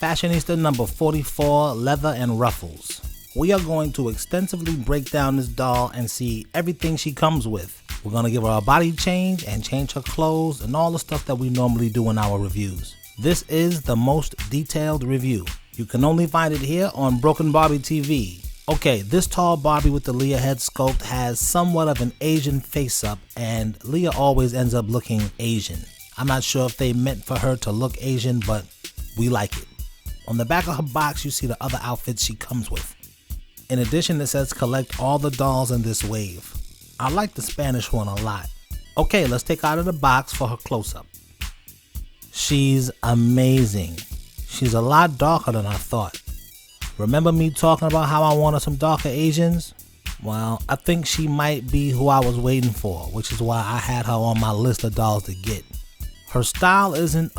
Fashionista number 44, Leather and Ruffles. We are going to extensively break down this doll and see everything she comes with. We're going to give her a body change and change her clothes and all the stuff that we normally do in our reviews. This is the most detailed review. You can only find it here on Broken Barbie TV. Okay, this tall Barbie with the Leah head sculpt has somewhat of an Asian face up, and Leah always ends up looking Asian. I'm not sure if they meant for her to look Asian, but we like it. On the back of her box, you see the other outfits she comes with. In addition, it says collect all the dolls in this wave. I like the Spanish one a lot. Okay, let's take out of the box for her close-up. She's amazing. She's a lot darker than I thought. Remember me talking about how I wanted some darker Asians? Well, I think she might be who I was waiting for, which is why I had her on my list of dolls to get. Her style isn't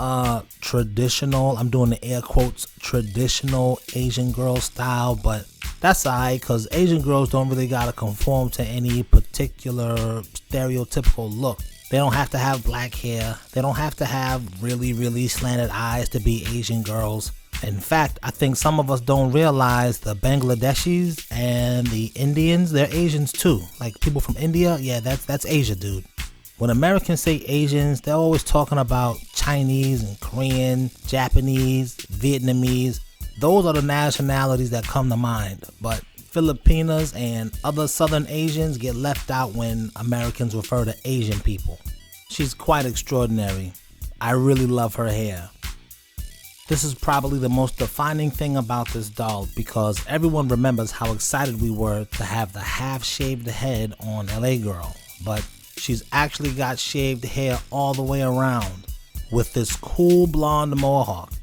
traditional, I'm doing the air quotes, traditional Asian girl style, but that's alright because Asian girls don't really gotta conform to any particular stereotypical look. They don't have to have black hair. They don't have to have really slanted eyes to be Asian girls. In fact, I think some of us don't realize the Bangladeshis and the Indians, they're Asians too. Like people from India, yeah, that's Asia, dude. When Americans say Asians, they're always talking about Chinese and Korean, Japanese, Vietnamese. Those are the nationalities that come to mind. But Filipinas and other Southern Asians get left out when Americans refer to Asian people. She's quite extraordinary. I really love her hair. This is probably the most defining thing about this doll because everyone remembers how excited we were to have the half-shaved head on LA Girl, but she's actually got shaved hair all the way around with this cool blonde mohawk.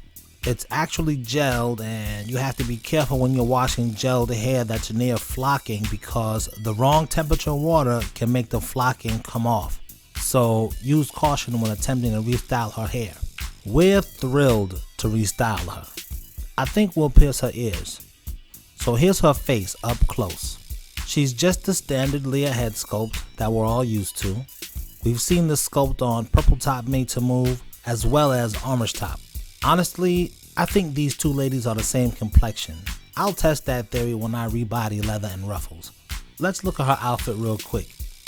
It's actually gelled, and you have to be careful when you're washing gelled hair that's near flocking because the wrong temperature water can make the flocking come off. So use caution when attempting to restyle her hair. We're thrilled to restyle her. I think we'll pierce her ears. So here's her face up close. She's just the standard Leah head sculpt that we're all used to. We've seen this sculpt on Purple Top Made to Move as well as Orange Top. Honestly, I think these two ladies are the same complexion. I'll test that theory when I rebody Leather and Ruffles. Let's look at her outfit real quick.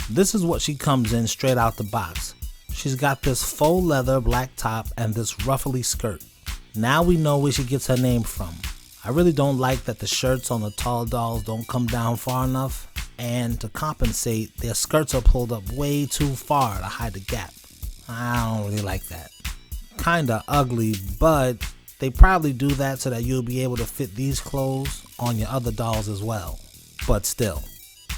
This is what she comes in straight out the box. She's got this faux leather black top and this ruffly skirt. Now we know where she gets her name from. I really don't like that the shirts on the tall dolls don't come down far enough, and to compensate, their skirts are pulled up way too far to hide the gap. I don't really like that. Kinda ugly, but they probably do that so that you'll be able to fit these clothes on your other dolls as well. But still.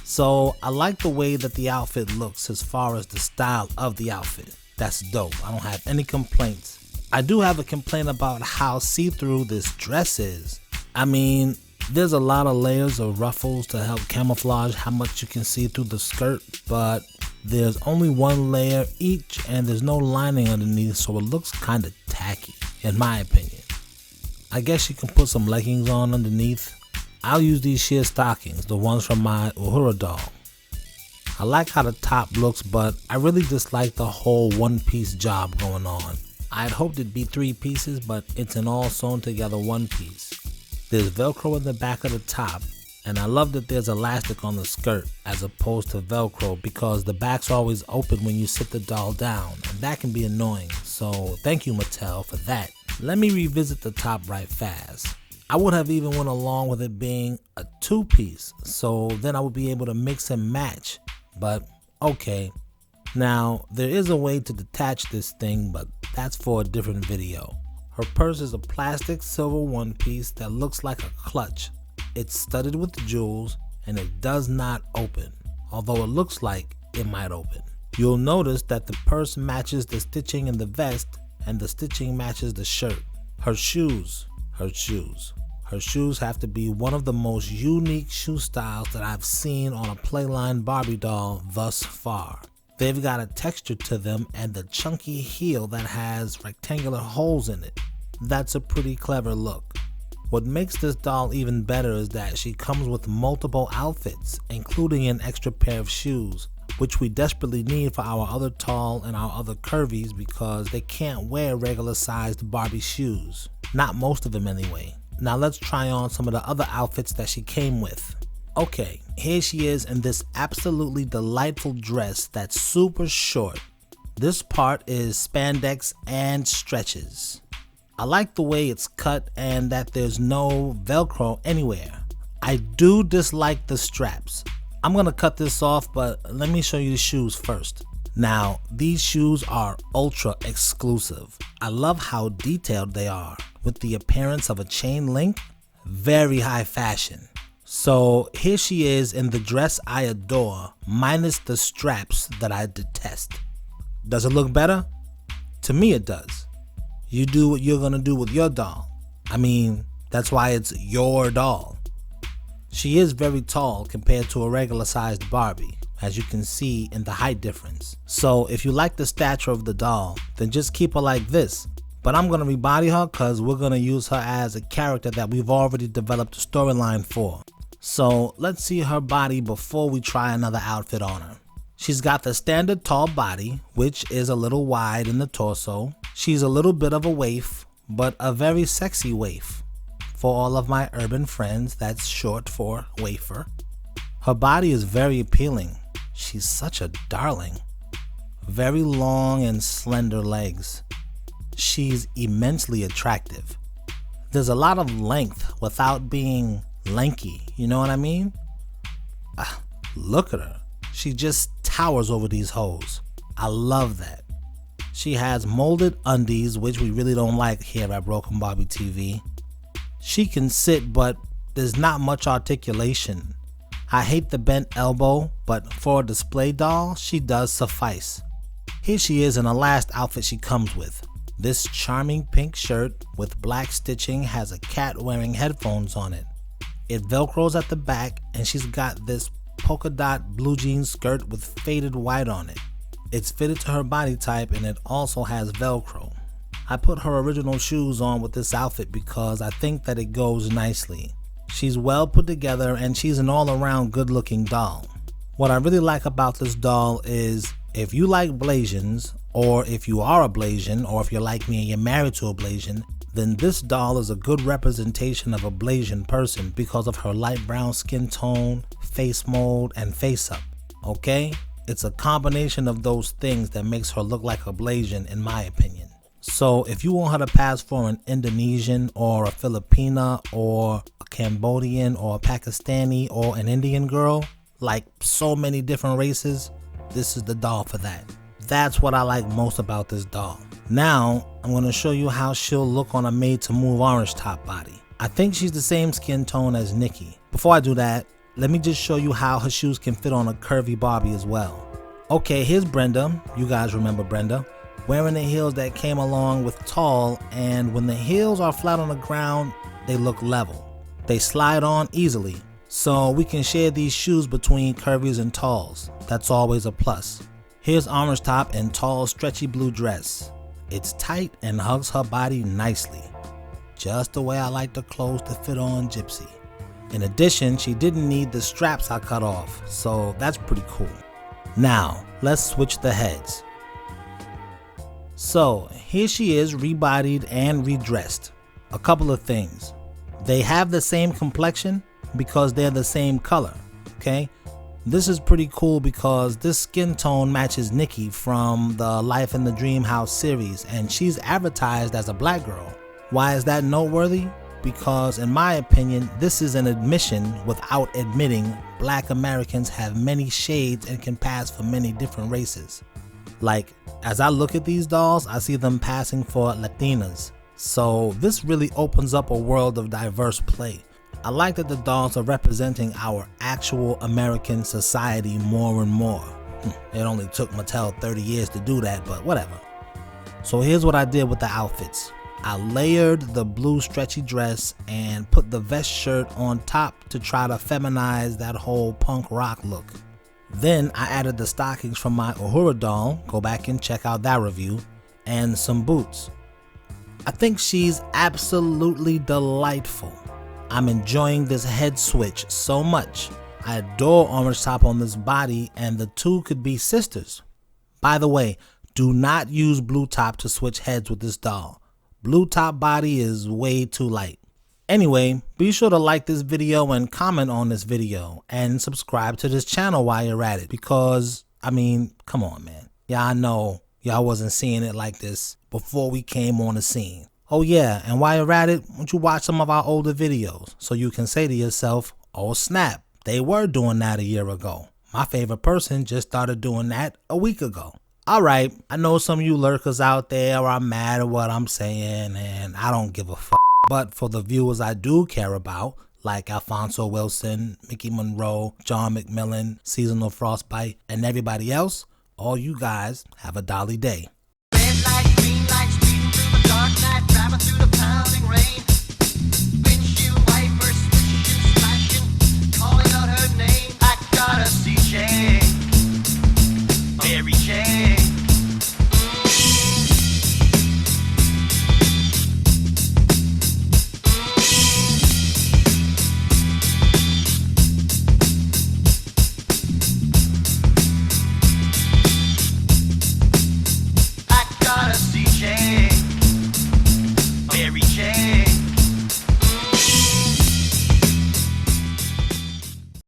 So I like the way that the outfit looks as far as the style of the outfit. That's dope. I don't have any complaints. I do have a complaint about how see-through this dress is. I mean, there's a lot of layers of ruffles to help camouflage how much you can see through the skirt, but there's only one layer each and there's no lining underneath, so it looks kind of tacky, in my opinion. I guess you can put some leggings on underneath. I'll use these sheer stockings, the ones from my Uhura doll. I like how the top looks, but I really dislike the whole one-piece job going on. I had hoped it'd be 3 pieces, but it's an all sewn together one piece. There's Velcro in the back of the top, and I love that there's elastic on the skirt as opposed to Velcro because the back's always open when you sit the doll down, and that can be annoying, so thank you Mattel for that. Let me revisit the top right fast. I would have even went along with it being a 2-piece, so then I would be able to mix and match, but okay. Now, there is a way to detach this thing, but that's for a different video. Her purse is a plastic silver one-piece that looks like a clutch. It's studded with jewels, and it does not open, although it looks like it might open. You'll notice that the purse matches the stitching in the vest, and the stitching matches the shirt. Her shoes have to be one of the most unique shoe styles that I've seen on a Playline Barbie doll thus far. They've got a texture to them and the chunky heel that has rectangular holes in it. That's a pretty clever look. What makes this doll even better is that she comes with multiple outfits, including an extra pair of shoes. which we desperately need for our other tall and our other curvies because they can't wear regular sized Barbie shoes. Not most of them anyway. Now let's try on some of the other outfits that she came with. Okay, here she is in this absolutely delightful dress that's super short. This part is spandex and stretches. I like the way it's cut and that there's no Velcro anywhere. I do dislike the straps. I'm gonna cut this off, but let me show you the shoes first. Now, these shoes are ultra exclusive. I love how detailed they are with the appearance of a chain link. Very high fashion. So here she is in the dress I adore, minus the straps that I detest. Does it look better? To me it does. You do what you're gonna do with your doll. I mean, that's why it's your doll. She is very tall compared to a regular sized Barbie, as you can see in the height difference. So if you like the stature of the doll, then just keep her like this. But I'm gonna rebody her because we're gonna use her as a character that we've already developed a storyline for. So let's see her body before we try another outfit on her. She's got the standard tall body, which is a little wide in the torso. She's a little bit of a waif, but a very sexy waif. For all of my urban friends, that's short for wafer. Her body is very appealing. She's such a darling. Very long and slender legs. She's immensely attractive. There's a lot of length without being lanky, you know what I mean? Look at her. She just towers over these hoes. I love that. She has molded undies, which we really don't like here at Broken Barbie TV. She can sit, but there's not much articulation. I hate the bent elbow, but for a display doll, she does suffice. Here she is in the last outfit she comes with. This charming pink shirt with black stitching has a cat wearing headphones on it. It velcros at the back and she's got this polka dot blue jean skirt with faded white on it. It's fitted to her body type and it also has Velcro. I put her original shoes on with this outfit because I think that it goes nicely. She's well put together and she's an all-around good-looking doll. What I really like about this doll is if you like Blasians, or if you are a Blasian, or if you're like me and you're married to a Blasian, then this doll is a good representation of a Blasian person because of her light brown skin tone, face mold, and face up. Okay? It's a combination of those things that makes her look like a Blasian in my opinion. So if you want her to pass for an Indonesian or a Filipina or a Cambodian or a Pakistani or an Indian girl, like so many different races, this is the doll for that. That's what I like most about this doll. Now, I'm going to show you how she'll look on a Made to Move orange top body. I think she's the same skin tone as Nikki. Before I do that, let me just show you how her shoes can fit on a curvy Barbie as well. Okay, here's Brenda. You guys remember Brenda. Wearing the heels that came along with tall, and when the heels are flat on the ground, they look level. They slide on easily, so we can share these shoes between curvies and talls. That's always a plus. Here's orange top and tall stretchy blue dress. It's tight and hugs her body nicely. Just the way I like the clothes to fit on Gypsy. In addition, she didn't need the straps I cut off, so that's pretty cool. Now, let's switch the heads. So, here she is rebodied and redressed. A couple of things. They have the same complexion because they're the same color, okay? This is pretty cool because this skin tone matches Nikki from the Life in the Dream House series, and she's advertised as a black girl. Why is that noteworthy? Because in my opinion, this is an admission without admitting black Americans have many shades and can pass for many different races. Like, as I look at these dolls, I see them passing for Latinas. So this really opens up a world of diverse play. I like that the dolls are representing our actual American society more and more. It only took Mattel 30 years to do that, but whatever. So here's what I did with the outfits. I layered the blue stretchy dress and put the vest shirt on top to try to feminize that whole punk rock look. Then I added the stockings from my Uhura doll, go back and check out that review, and some boots. I think she's absolutely delightful. I'm enjoying this head switch so much. I adore Orange Top on this body, and the two could be sisters. By the way, do not use Blue Top to switch heads with this doll. Blue Top body is way too light. Anyway, be sure to like this video and comment on this video, and subscribe to this channel while you're at it, because, I mean, come on, man. Yeah, I know y'all wasn't seeing it like this before we came on the scene. Oh yeah, and while you're at it, why don't you watch some of our older videos so you can say to yourself, oh snap, they were doing that a year ago. My favorite person just started doing that a week ago. Alright, I know some of you lurkers out there are mad at what I'm saying, and I don't give a fuck. But for the viewers I do care about, like Alfonso Wilson, Mickey Monroe, John McMillan, Seasonal Frostbite, and everybody else, all you guys have a dolly day.